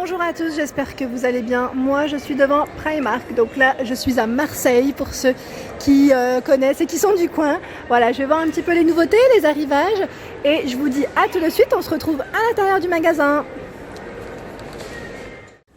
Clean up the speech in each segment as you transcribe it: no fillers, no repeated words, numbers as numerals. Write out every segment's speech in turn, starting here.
Bonjour à tous, j'espère que vous allez bien. Moi je suis devant Primark, donc là je suis à Marseille pour ceux qui connaissent et qui sont du coin. Voilà, je vais voir un petit peu les nouveautés, les arrivages et je vous dis à tout de suite, on se retrouve à l'intérieur du magasin.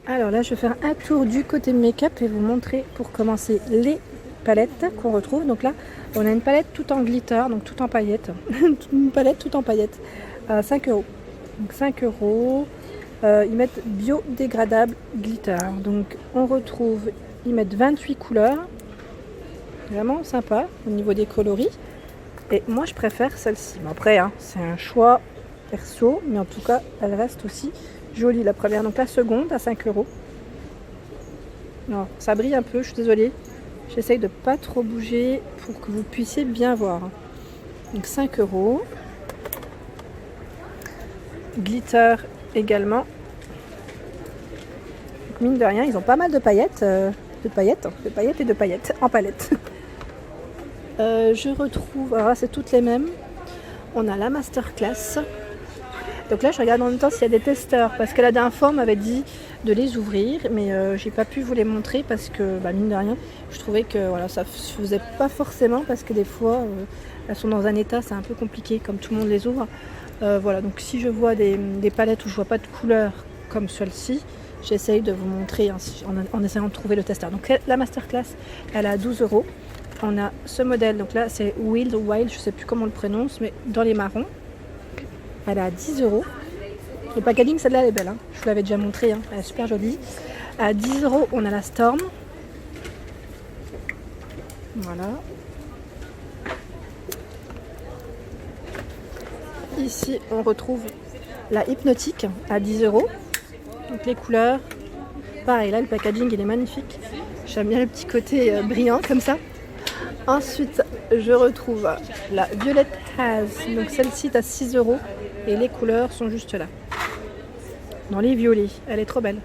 Alors là je vais faire un tour du côté make-up et vous montrer pour commencer les palettes qu'on retrouve. Donc là on a une palette tout en glitter, donc tout en paillettes, une palette tout en paillettes à 5 €. Donc 5 €. Ils mettent biodégradable glitter. Donc on retrouve, ils mettent 28 couleurs. Vraiment sympa au niveau des coloris. Et moi je préfère celle-ci. Mais après, c'est un choix perso, mais en tout cas elle reste aussi jolie la première. Donc la seconde à 5 €. Non, ça brille un peu, je suis désolée. J'essaye de pas trop bouger pour que vous puissiez bien voir. Donc 5 €. Glitter également. Donc, mine de rien, ils ont pas mal de paillettes, en palette. Je retrouve, alors là c'est toutes les mêmes. On a la masterclass. Donc là je regarde en même temps s'il y a des testeurs parce que la dernière fois on m'avait dit de les ouvrir, mais j'ai pas pu vous les montrer parce que mine de rien, je trouvais que voilà, ça se faisait pas forcément parce que des fois elles sont dans un état, c'est un peu compliqué comme tout le monde les ouvre. Voilà, donc si je vois des palettes où je vois pas de couleur comme celle-ci, j'essaye de vous montrer en essayant de trouver le testeur. Donc la masterclass, elle est à 12 €. On a ce modèle, donc là c'est Wild, je sais plus comment on le prononce, mais dans les marrons, elle est à 10 €. Le packaging, celle-là elle est belle, je vous l'avais déjà montré, elle est super jolie. À 10 €, on a la Storm. Voilà. Ici, on retrouve la Hypnotique à 10 €. Donc les couleurs, pareil, là le packaging il est magnifique. J'aime bien le petit côté brillant comme ça. Ensuite, je retrouve la Violet Haze. Donc celle-ci est à 6 € et les couleurs sont juste là. Dans les violets, elle est trop belle.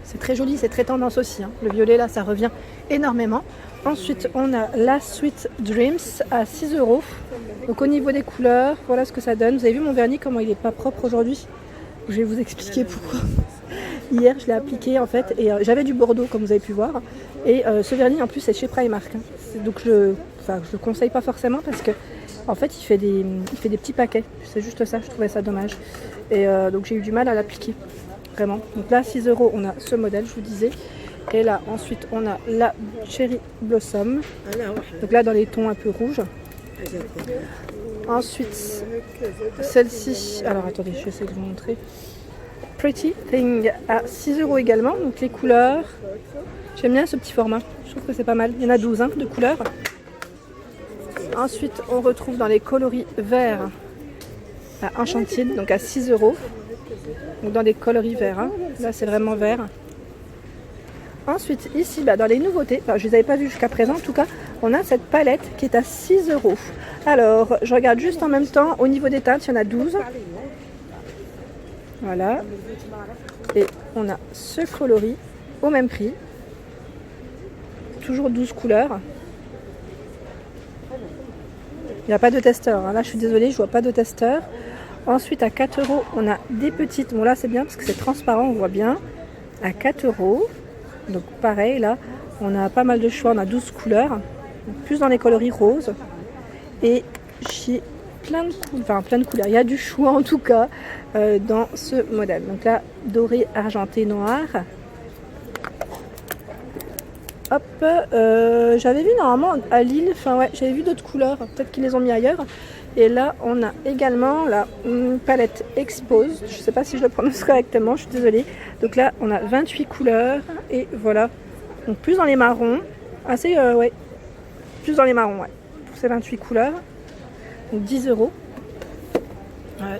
C'est très joli, c'est très tendance aussi. Le violet là, ça revient énormément. Ensuite, on a la Sweet Dreams à 6 €. Donc au niveau des couleurs, voilà ce que ça donne. Vous avez vu mon vernis, comment il n'est pas propre aujourd'hui? Je vais vous expliquer pourquoi. Hier, je l'ai appliqué en fait et j'avais du Bordeaux comme vous avez pu voir. Et ce vernis en plus c'est chez Primark. Donc je le conseille pas forcément parce que en fait il fait des petits paquets. C'est juste ça, je trouvais ça dommage. Et donc j'ai eu du mal à l'appliquer. Vraiment. Donc là 6 €, on a ce modèle, je vous disais. Et là ensuite on a la Cherry Blossom. Donc là dans les tons un peu rouges. Ensuite celle-ci, alors attendez, je vais essayer de vous montrer. Pretty Thing à 6 € également. Donc les couleurs, j'aime bien ce petit format, je trouve que c'est pas mal. Il y en a 12 de couleurs. Ensuite on retrouve dans les coloris verts à Enchanted, donc à 6 €. Donc dans des coloris verts, là c'est vraiment vert. Ensuite ici dans les nouveautés, je ne les avais pas vues jusqu'à présent en tout cas, on a cette palette qui est à 6 €. Alors je regarde juste en même temps au niveau des teintes, il y en a 12. Voilà. Et on a ce coloris au même prix. Toujours 12 couleurs. Il n'y a pas de testeur. Là je suis désolée, je vois pas de testeur. Ensuite à 4 €, on a des petites. Bon là c'est bien parce que c'est transparent, on voit bien. À 4 €. Donc pareil là, on a pas mal de choix, on a 12 couleurs. Donc, plus dans les coloris roses. Et j'ai plein de couleurs. Il y a du choix en tout cas dans ce modèle. Donc là, doré, argenté, noir. Hop, j'avais vu normalement à Lille, j'avais vu d'autres couleurs, peut-être qu'ils les ont mis ailleurs. Et là, on a également la palette Expose. Je ne sais pas si je le prononce correctement, je suis désolée. Donc là, on a 28 couleurs et voilà. Donc plus dans les marrons, plus dans les marrons, pour ces 28 couleurs. Donc 10 €.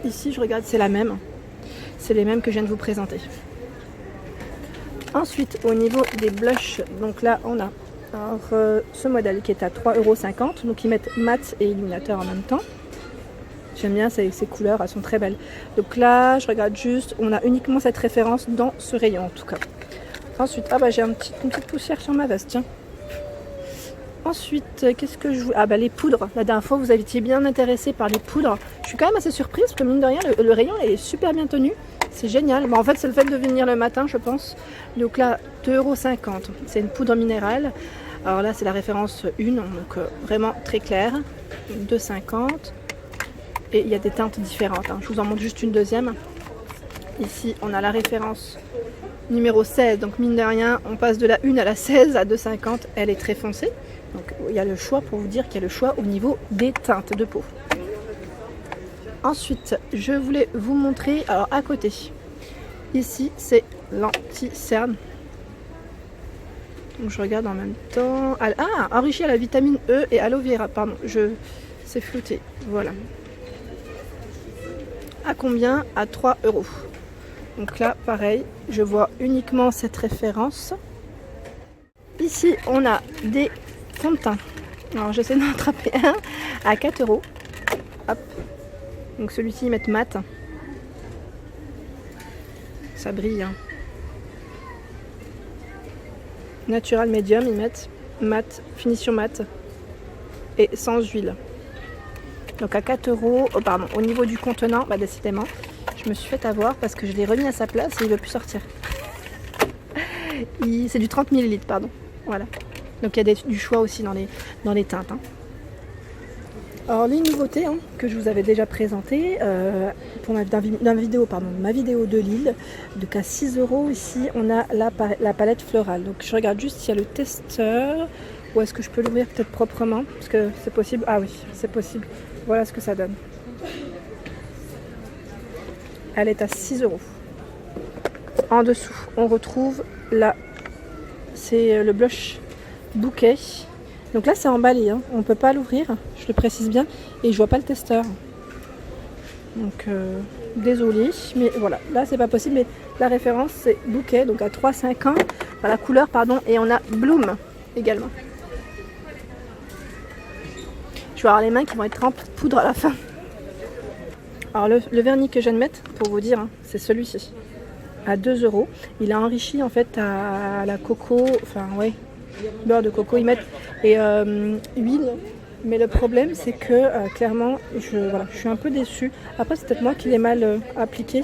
Ici, je regarde, c'est la même. C'est les mêmes que je viens de vous présenter. Ensuite, au niveau des blushs, donc là, on a ce modèle qui est à 3,50 €. Donc, ils mettent mat et illuminateur en même temps. J'aime bien ces couleurs, elles sont très belles. Donc là, je regarde juste, on a uniquement cette référence dans ce rayon en tout cas. Ensuite, j'ai une petite poussière sur ma veste, tiens. Ensuite, qu'est-ce que je vous... les poudres. La dernière fois, vous étiez bien intéressé par les poudres. Je suis quand même assez surprise parce que mine de rien, le rayon est super bien tenu. C'est génial. Bon, en fait, c'est le fait de venir le matin, je pense. Donc là, 2,50 €. C'est une poudre minérale. Alors là, c'est la référence 1, donc vraiment très claire. 2,50 €. Et il y a des teintes différentes. Je vous en montre juste une deuxième. Ici, on a la référence numéro 16. Donc mine de rien, on passe de la 1 à la 16 à 2,50 €. Elle est très foncée. Donc il y a le choix, pour vous dire qu'il y a le choix au niveau des teintes de peau. Ensuite, je voulais vous montrer, alors à côté, ici c'est l'anti-cerne. Donc je regarde en même temps. Ah, enrichi à la vitamine E et aloe vera, pardon, c'est flouté, voilà. À combien? À 3 €. Donc là, pareil, je vois uniquement cette référence. Ici, on a des fonds de teint. Alors j'essaie d'en attraper un à 4 €. Hop. Donc celui-ci, ils mettent mat. Ça brille. Hein. Natural medium, ils mettent mat, finition mat. Et sans huile. Donc à 4 €. Oh, pardon, au niveau du contenant, bah décidément, je me suis fait avoir parce que je l'ai remis à sa place et il ne veut plus sortir. C'est du 30 ml, pardon. Voilà. Donc il y a du choix aussi dans les teintes. Hein. Alors les nouveautés que je vous avais déjà présentées pour ma vidéo de Lille, donc à 6 € ici on a la palette florale. Donc je regarde juste s'il y a le testeur, ou est-ce que je peux l'ouvrir peut-être proprement, parce que c'est possible. Ah oui, c'est possible. Voilà ce que ça donne. Elle est à 6 €. En dessous, on retrouve c'est le blush bouquet. Donc là c'est emballé, on ne peut pas l'ouvrir, je le précise bien, et je vois pas le testeur. Donc désolée, mais voilà, là c'est pas possible, mais la référence c'est bouquet, donc à 3,50 €, enfin, la couleur pardon, et on a Bloom également. Je vais avoir les mains qui vont être remplis de poudre à la fin. Alors le vernis que je viens de mettre, pour vous dire, c'est celui-ci, à 2 €. Il est enrichi en fait à la coco, enfin ouais, beurre de coco ils mettent, et huile. Mais le problème c'est que clairement je suis un peu déçue. Après c'est peut-être moi qui l'ai mal appliqué,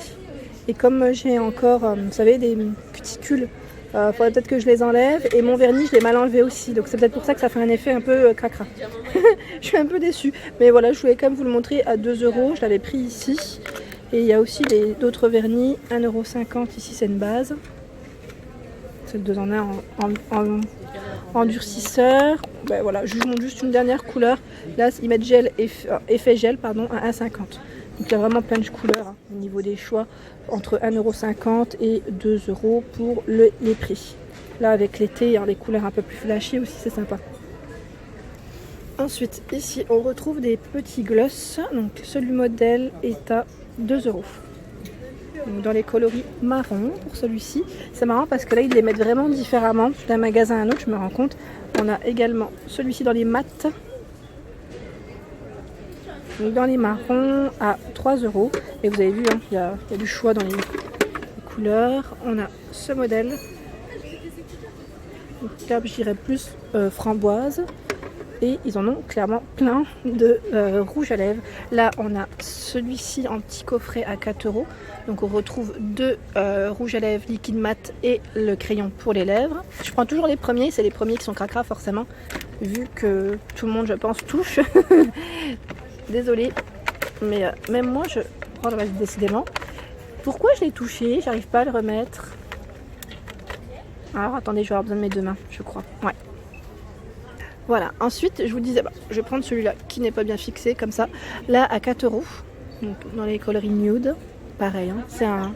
et comme j'ai encore vous savez des cuticules, faudrait peut-être que je les enlève, et mon vernis je l'ai mal enlevé aussi, donc c'est peut-être pour ça que ça fait un effet un peu cracra. Je suis un peu déçue, mais voilà, je voulais quand même vous le montrer à 2 €. Je l'avais pris ici, et il y a aussi d'autres vernis, 1,50 € ici, c'est une base, c'est le 2 en 1 en endurcisseur. Ben voilà, je vous montre juste une dernière couleur. Là ils mettent gel, effet gel pardon, à 1,50 €. Donc il y a vraiment plein de couleurs au niveau des choix, entre 1,50 € et 2 € pour les prix. Là avec l'été, les couleurs un peu plus flashy aussi, c'est sympa. Ensuite ici on retrouve des petits gloss. Donc celui modèle est à 2 €. Donc dans les coloris marron pour celui-ci. C'est marrant parce que là ils les mettent vraiment différemment d'un magasin à un autre, je me rends compte. On a également celui-ci dans les mat. Donc dans les marrons à 3 €. Et vous avez vu, il y a du choix dans les couleurs. On a ce modèle. Donc là je dirais plus framboise. Et ils en ont clairement plein de rouge à lèvres. Là, on a celui-ci en petit coffret à 4 €. Donc on retrouve deux rouges à lèvres liquide mat et le crayon pour les lèvres. Je prends toujours les premiers, c'est les premiers qui sont cracra forcément, vu que tout le monde, je pense, touche. Désolée, mais même moi, je prends le reste décidément. Pourquoi je l'ai touché? J'arrive pas à le remettre. Alors attendez, je vais avoir besoin de mes deux mains, je crois. Ouais. Voilà, ensuite je vous disais, je vais prendre celui-là qui n'est pas bien fixé comme ça. Là à 4 €, donc dans les coloris nude, pareil, c'est un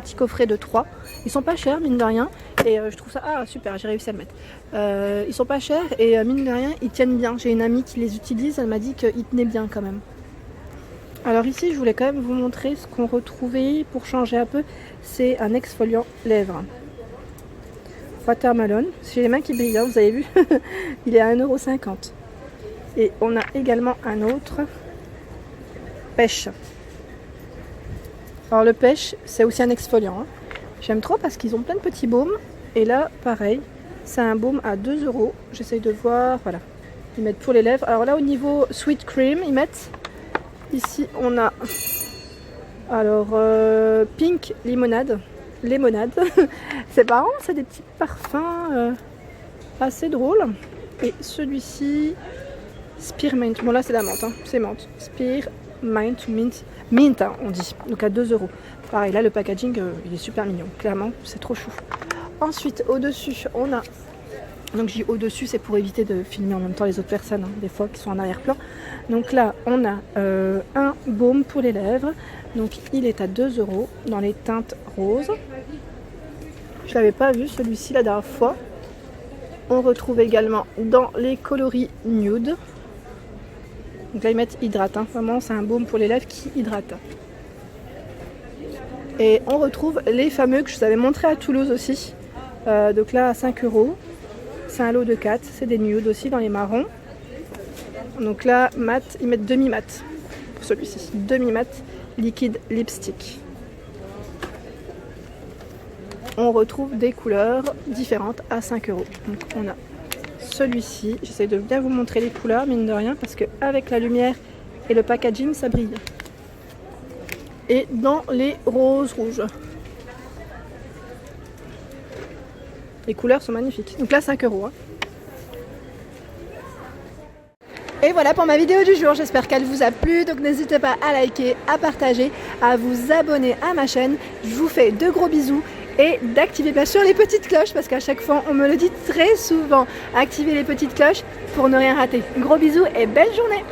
petit coffret de 3. Ils sont pas chers mine de rien, et je trouve ça, ah super, j'ai réussi à le mettre. Ils sont pas chers et mine de rien, ils tiennent bien. J'ai une amie qui les utilise, elle m'a dit qu'ils tenaient bien quand même. Alors ici je voulais quand même vous montrer ce qu'on retrouvait pour changer un peu, c'est un exfoliant lèvres. Watermelon, j'ai les mains qui brillent, vous avez vu. Il est à 1,50 €. Et on a également un autre, pêche. Alors le pêche, c'est aussi un exfoliant. J'aime trop parce qu'ils ont plein de petits baumes. Et là, pareil, c'est un baume à 2 €. J'essaye de voir, voilà. Ils mettent pour les lèvres. Alors là, au niveau sweet cream, ils mettent, ici, on a Alors, pink limonade. Lémonade. C'est marrant, c'est des petits parfums assez drôles. Et celui-ci, Spearmint. Bon là c'est la menthe, hein. C'est menthe. Spearmint, mint hein, on dit. Donc à 2 euros. Pareil, là le packaging il est super mignon. Clairement, c'est trop chou. Ensuite, au-dessus, on a... Donc je dis au-dessus, c'est pour éviter de filmer en même temps les autres personnes, hein, des fois qui sont en arrière-plan. Donc là, on a un baume pour les lèvres. Donc il est à 2 euros dans les teintes roses. Je l'avais pas vu celui-ci la dernière fois. On retrouve également dans les coloris nude. Donc là ils mettent hydrate, hein. Vraiment c'est un baume pour les lèvres qui hydrate. Et on retrouve les fameux que je vous avais montré à Toulouse aussi. Donc là à 5 euros. C'est un lot de 4, c'est des nudes aussi dans les marrons. Donc là mat, ils mettent demi-mat pour celui-ci. Demi-mat liquide lipstick. On retrouve des couleurs différentes à 5 euros. Donc on a celui-ci. J'essaie de bien vous montrer les couleurs, mine de rien, parce qu'avec la lumière et le packaging, ça brille. Et dans les roses rouges. Les couleurs sont magnifiques. Donc là, 5 euros. Hein. Et voilà pour ma vidéo du jour. J'espère qu'elle vous a plu. Donc n'hésitez pas à liker, à partager, à vous abonner à ma chaîne. Je vous fais de gros bisous. Et d'activer bien sûr les petites cloches parce qu'à chaque fois on me le dit très souvent. Activez les petites cloches pour ne rien rater. Gros bisous et belle journée!